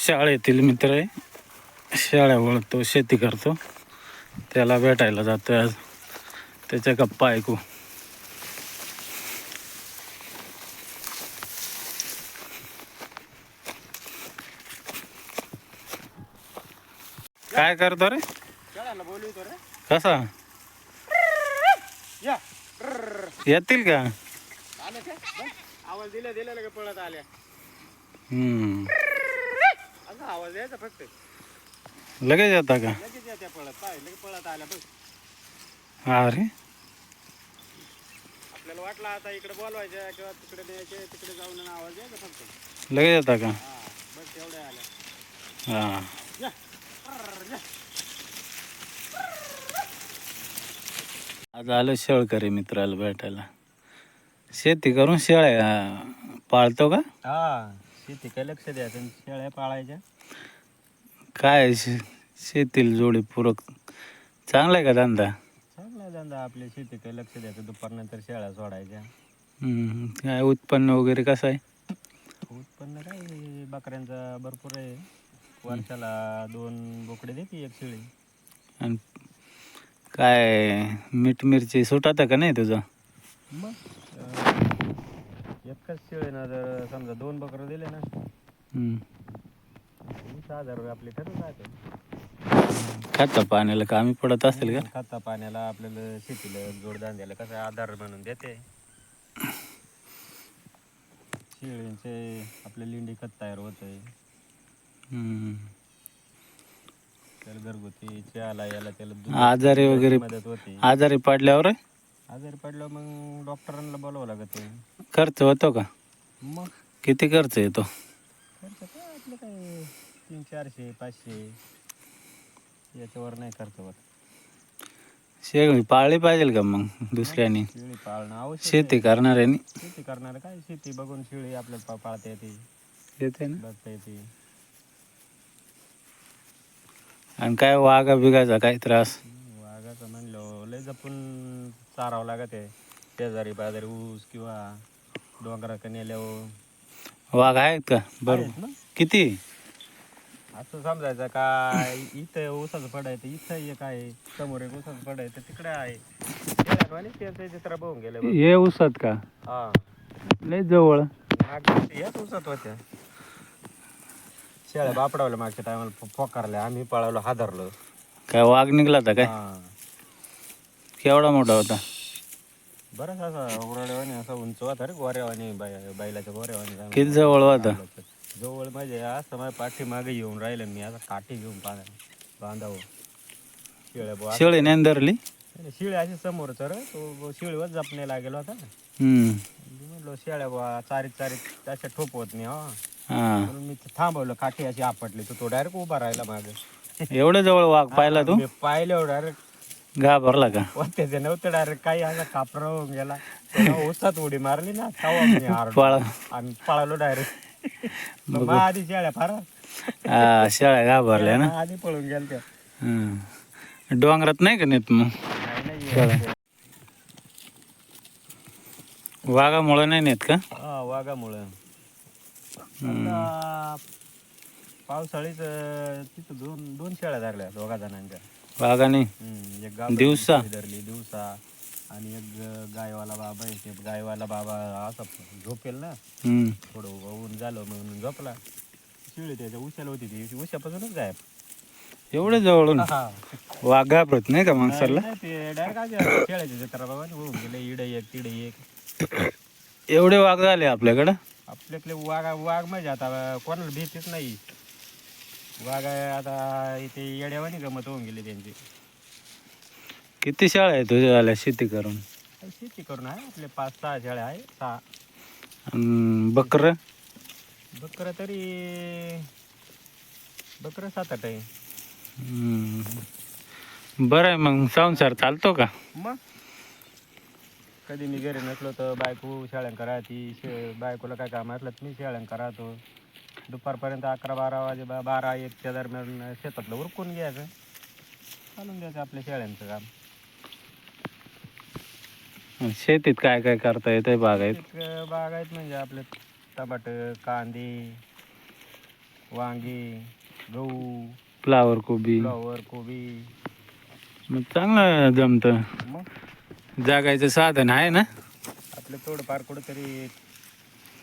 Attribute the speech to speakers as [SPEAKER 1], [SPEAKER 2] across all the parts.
[SPEAKER 1] शाळेतील मित्र आहे, शाळेवर तो शेती करतो, त्याला भेटायला जातो आज, त्याच्या गप्पा ऐकू. काय करतो रे?
[SPEAKER 2] बोलवतो रे.
[SPEAKER 1] कसा
[SPEAKER 2] या
[SPEAKER 1] येतील का?
[SPEAKER 2] आले का आवाज दिला लगे पळत आल्या. असा आवाज यायचा फक्त,
[SPEAKER 1] लगेच येता का?
[SPEAKER 2] लगेच येत्या पळत, पाय लगे पळत आल्या बघ.
[SPEAKER 1] अरे
[SPEAKER 2] आपल्याला वाटलं आता इकडे बोलवायचं किंवा तिकडे न्यायचे, तिकडे जाऊन आवाज यायचा फक्त.
[SPEAKER 1] लगेच येता का?
[SPEAKER 2] हा बस एवढ्या आल्या.
[SPEAKER 1] हा.
[SPEAKER 2] या
[SPEAKER 1] आज आलो शेळकरी मित्राला भेटायला. शेती करून शेळ्या पाळतो का?
[SPEAKER 2] हा शेती काय लक्ष द्यायचं, शेळ्या पाळायच्या.
[SPEAKER 1] काय शेतील जोडी पूरक चांगला आहे का धंदा?
[SPEAKER 2] चांगला धंदा आपल्या शेती काय लक्ष द्यायचं, दुपारनंतर शेळ्या सोडायच्या.
[SPEAKER 1] काय उत्पन्न वगैरे कसं आहे?
[SPEAKER 2] उत्पन्न काय बकऱ्यांचा भरपूर आहे. वर्षाला 2 बोकडे देते, 1 शेळी.
[SPEAKER 1] आणि काय मीठ मिरची सुटत का नाही तुझं?
[SPEAKER 2] मग एकच शेळीनं जर समजा 2 बकरं दिले ना, 20,000 रुपये आपले ठरवून राहते.
[SPEAKER 1] खाता पाण्याला कामी पडत असेल का?
[SPEAKER 2] खाता पाण्याला आपल्याला शेतीला जोडधंद्याला कसा आधार म्हणून देते. शेळींचे आपल्या लिंडी खत तयार होतंय. त्याला घरगुती चहाला याला त्याला दूध
[SPEAKER 1] आजारी वगैरे
[SPEAKER 2] मदत होते.
[SPEAKER 1] आजारी पडल्यावर
[SPEAKER 2] आजारी पडल्यावर मग डॉक्टरांना बोलावं लागत.
[SPEAKER 1] खर्च होतो का?
[SPEAKER 2] मग
[SPEAKER 1] किती खर्च येतो?
[SPEAKER 2] खर्च काय आपलं काय 300-400-500 याच्यावर नाही खर्च होत.
[SPEAKER 1] शेळी पाळली पाहिजे का मग दुसऱ्यानी?
[SPEAKER 2] शेळी पाळणं आवश्यक
[SPEAKER 1] शेती करणाऱ्यानी.
[SPEAKER 2] शेती करणार काय, शेती बघून शेळी आपल्याला पाळता येते,
[SPEAKER 1] येते ना.
[SPEAKER 2] बघता येते.
[SPEAKER 1] आणि काय वाघा बिगाचा काही त्रास?
[SPEAKER 2] वाघाचं म्हणलं लय जपून चारावं लागत आहे. शेजारी बाजारी ऊस किंवा डोंगराकडे नेल्यावर
[SPEAKER 1] वाघ आहेत का?
[SPEAKER 2] आहेत
[SPEAKER 1] बरोबर.
[SPEAKER 2] ना.
[SPEAKER 1] किती?
[SPEAKER 2] असं समजायचं का इथं ऊसाचं फड आहे तर इथं एक आहे, समोर एक ऊसाचं फड आहे तर तिकडे आहे. त्यांचं चित्र बघून गेले.
[SPEAKER 1] हे उसत का?
[SPEAKER 2] हा
[SPEAKER 1] लय जवळ.
[SPEAKER 2] याच ऊसात होत्या शेळ्या. बापडावल्या मागच्या टायमाला पोकारल्या, आम्ही पळावलो, हादरलो.
[SPEAKER 1] काय वाघ निघला होता काय?
[SPEAKER 2] हा
[SPEAKER 1] केवढा मोठा होता?
[SPEAKER 2] बरंच असा उरड्यावानी असा उंच होता रे, गोऱ्यावानी, बैलाच्या गोऱ्यावानी.
[SPEAKER 1] किती जवळ होता?
[SPEAKER 2] जवळ म्हणजे असं माझ्या पाठी मागे येऊन राहिलं, मी आता काठी घेऊन बांधावं शेळ्या.
[SPEAKER 1] शेळी नेंदरली?
[SPEAKER 2] शिळे अशी समोरच रे, तो शिळीवर जपणे लागेल होता. म्हणलो शेळ्या बा चारीत अशा ठोप होत नाही. म्हणून मी थांबवलं, काठी अशी आपटली तर तो डायरेक्ट उभा राहिला मागे.
[SPEAKER 1] एवढ्या जवळ वाघ पाहिला तू?
[SPEAKER 2] पाहिल्यावर डायरेक्ट
[SPEAKER 1] घाबरला का?
[SPEAKER 2] त्याचे नव्हतं, डायरेक्ट काही असा कापरा होऊन गेला. उसात उडी मारली ना, तवा मी आम्ही पळालो डायरेक्ट. मग आधी शेळ्या फार
[SPEAKER 1] शेळ्या घाबरल्या ना,
[SPEAKER 2] आधी पळून गेल त्या.
[SPEAKER 1] डोंगरात नाही का नेत मग वाघामुळे नाही नेत का?
[SPEAKER 2] हा वाघामुळं. पावसाळीच तिथं 2 शेळ्या धरल्या 2 जणांच्या
[SPEAKER 1] वाघाने.
[SPEAKER 2] एक गाव
[SPEAKER 1] दिवसा
[SPEAKER 2] धरली दिवसा, आणि एक गायवाला बाबा आहे. ते गायवाला बाबा असा झोपेल ना, थोडं ऊन झालं म्हणून झोपला. शिळी त्याच्या उशाला होती, ती उशापासूनच गायब.
[SPEAKER 1] एवढे जवळून वाघ घाबरत नाही का माणसाला?
[SPEAKER 2] ते डायरेक्ट शेळ्याच्या जत्रा बाबा होऊन गेले, इडे एक तिडे एक.
[SPEAKER 1] एवढे वाघ झाले आपल्याकडं?
[SPEAKER 2] आपल्याकडे वाघ म्हणजे आता कोणाला भीतीच नाही. वाघ आता इथे येड्यावानी गमत होऊन गेली त्यांची.
[SPEAKER 1] किती शाळा आहे तुझ्या आल्या शेती करून?
[SPEAKER 2] शेती करून आहे आपले 5-6 शेळ्या आहे. 6.
[SPEAKER 1] बकर?
[SPEAKER 2] बकरं तरी 7-8 आहे.
[SPEAKER 1] बरं आहे मग, संसार चालतो का?
[SPEAKER 2] मग कधी मी घरी नसलो तर बायको शेळ्यांका राहती. बायकोला काय काम असलं तर मी शेळ्यांका राहतो. दुपारपर्यंत 11-12 वाजे 12-1च्या दरम्यान शेतातलं उरकून घ्यायचं, चालून द्यायचं आपल्या शेळ्यांचं काम.
[SPEAKER 1] शेतीत काय काय करता येते? बागायत
[SPEAKER 2] बागायत म्हणजे आपले टमाटर, कांदे, वांगी, गहू,
[SPEAKER 1] फ्लावर कोबी.
[SPEAKER 2] फ्लॉवर, कोबी.
[SPEAKER 1] मग चांगलं जमतं.
[SPEAKER 2] मग
[SPEAKER 1] जागायचं साधन आहे ना.
[SPEAKER 2] आपलं थोडंफार कुठंतरी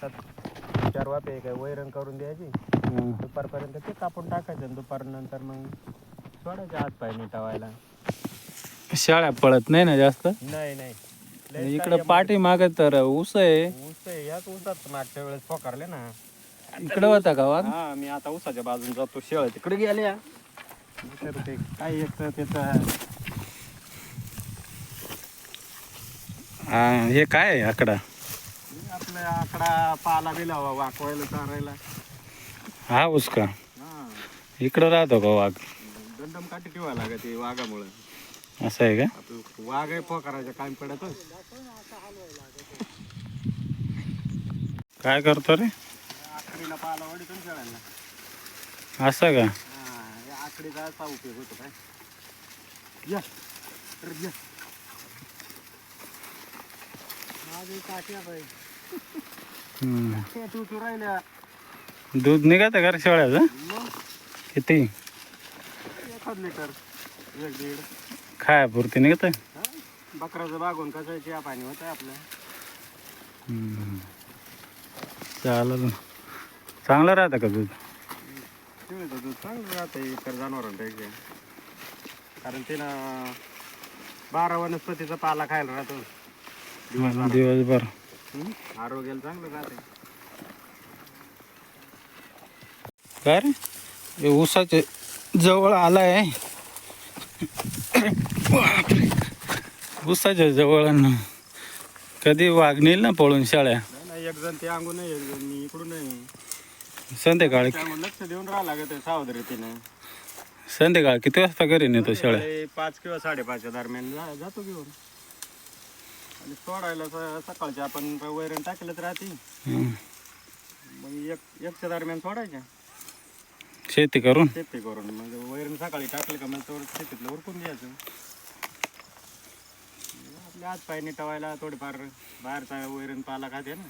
[SPEAKER 2] 4 वाफे काय वैरण करून द्यायची, दुपारपर्यंत ते कापून टाकायचं आणि दुपारनंतर मग सोडायचे हात पाय नीटावायला.
[SPEAKER 1] शाळा पळत नाही ना जास्त.
[SPEAKER 2] नाही नाही लयच
[SPEAKER 1] इकडं
[SPEAKER 2] काय
[SPEAKER 1] पाठी माग तर ऊस आहे.
[SPEAKER 2] ऊस आहे, ह्याच ऊसात मागच्या वेळेस पोकारले ना.
[SPEAKER 1] इकडं होता का वाघ?
[SPEAKER 2] हा, मी आता ऊसाच्या बाजून जातो, शेळ तिकडे गेल्या. तर ते काय एक त्याचं
[SPEAKER 1] हे काय आहे आकडा?
[SPEAKER 2] आपल्या आकडा पाला बिला वाकवायला चारायला.
[SPEAKER 1] हा ऊस का?
[SPEAKER 2] हा,
[SPEAKER 1] इकडं राहतो का वाघ?
[SPEAKER 2] दंडम काठी ठेवायला लागत ते वाघामुळे.
[SPEAKER 1] असं आहे का?
[SPEAKER 2] आपलं वाघ आहे पोकारायचं काम पडत.
[SPEAKER 1] काय करतो रे?
[SPEAKER 2] आकडीला पाला वडीतून शेळ्यांना.
[SPEAKER 1] असं का?
[SPEAKER 2] हा, या आकडीचा असा उपयोग होतो काय. या तर या माझी टाकी आता
[SPEAKER 1] हम्म.
[SPEAKER 2] तू राहिल्या.
[SPEAKER 1] दूध निघत का रे शेळ्याचं?
[SPEAKER 2] मग
[SPEAKER 1] किती?
[SPEAKER 2] 1 लिटर 1-1.5.
[SPEAKER 1] खाया पुरती निघत?
[SPEAKER 2] हा, बकराचं बागून कसायची पाणी होतं आपलं.
[SPEAKER 1] चालेल. चांगलं राहतं का दूध?
[SPEAKER 2] शेळीचं दूध चांगलं राहतं इतर जनावरांपेक्षा, कारण तिनं 12 वनस्पतीचा पाला खायला राहतो
[SPEAKER 1] दिवसभर.
[SPEAKER 2] आरोग्याला चांगलं राहते.
[SPEAKER 1] काय रे? हे ऊसाचे जवळ आलाय. बापरे. ऊसाच्या जवळ कधी वाघ नेईल ना पळून शाळ्या.
[SPEAKER 2] नाही, एक जण ते अंगून नाही, एक जण मी इकडून नाही.
[SPEAKER 1] संध्याकाळी
[SPEAKER 2] त्यामुळे लक्ष देऊन राहावं लागत सावधरीतीनं.
[SPEAKER 1] संध्याकाळ किती वाजता घरी नेतो शाळ्या?
[SPEAKER 2] 5 किंवा 5:30च्या दरम्यान जातो घेऊन. आणि सोडायला सकाळच्या आपण वैरण टाकलंच राहते. मग 1च्या दरम्यान सोडायच्या
[SPEAKER 1] शेती करून.
[SPEAKER 2] शेती करून. मग वैरण सकाळी टाकलं का मग तेवढं शेतीतलं उरकून द्यायचं. आपले हात पाय नीटवायला थोडीफार बाहेरचा वैरण पाला खाते ना.